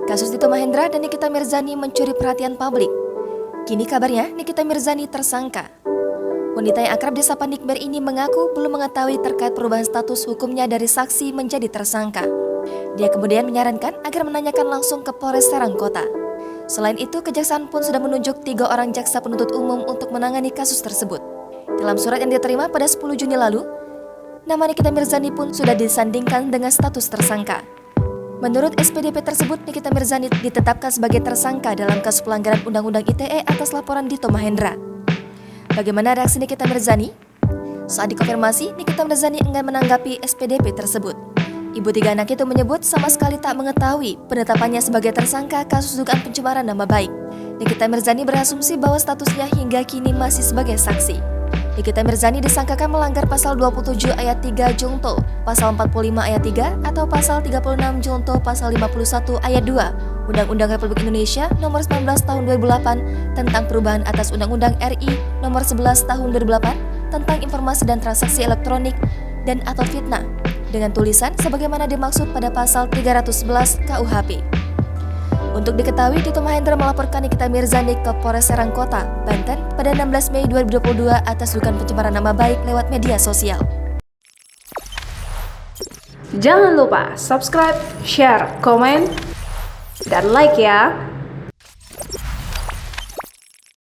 Kasus Dito Mahendra dan Nikita Mirzani mencuri perhatian publik. Kini kabarnya Nikita Mirzani tersangka. Wanita yang akrab disapa Nikmer ini mengaku belum mengetahui terkait perubahan status hukumnya dari saksi menjadi tersangka. Dia kemudian menyarankan agar menanyakan langsung ke Polres Serang Kota. Selain itu, Kejaksaan pun sudah menunjuk 3 orang jaksa penuntut umum untuk menangani kasus tersebut. Dalam surat yang diterima pada 10 Juni lalu, nama Nikita Mirzani pun sudah disandingkan dengan status tersangka. Menurut SPDP tersebut, Nikita Mirzani ditetapkan sebagai tersangka dalam kasus pelanggaran Undang-Undang ITE atas laporan Dito Mahendra. Bagaimana reaksi Nikita Mirzani? Saat dikonfirmasi, Nikita Mirzani enggan menanggapi SPDP tersebut. Ibu 3 anak itu menyebut sama sekali tak mengetahui penetapannya sebagai tersangka kasus dugaan pencemaran nama baik. Nikita Mirzani berasumsi bahwa statusnya hingga kini masih sebagai saksi. Nikita Mirzani disangkakan melanggar pasal 27 ayat 3 Junto, pasal 45 ayat 3 atau pasal 36 Junto, pasal 51 ayat 2 Undang-Undang Republik Indonesia Nomor 19 Tahun 2008 tentang perubahan atas Undang-Undang RI Nomor 11 Tahun 2008 tentang informasi dan transaksi elektronik dan atau fitnah dengan tulisan sebagaimana dimaksud pada pasal 311 KUHP. Untuk diketahui, Dito Mahendra melaporkan Nikita Mirzani ke Polres Serang Kota, Banten pada 16 Mei 2022 atas dugaan pencemaran nama baik lewat media sosial. Jangan lupa subscribe, share, komen, dan like ya!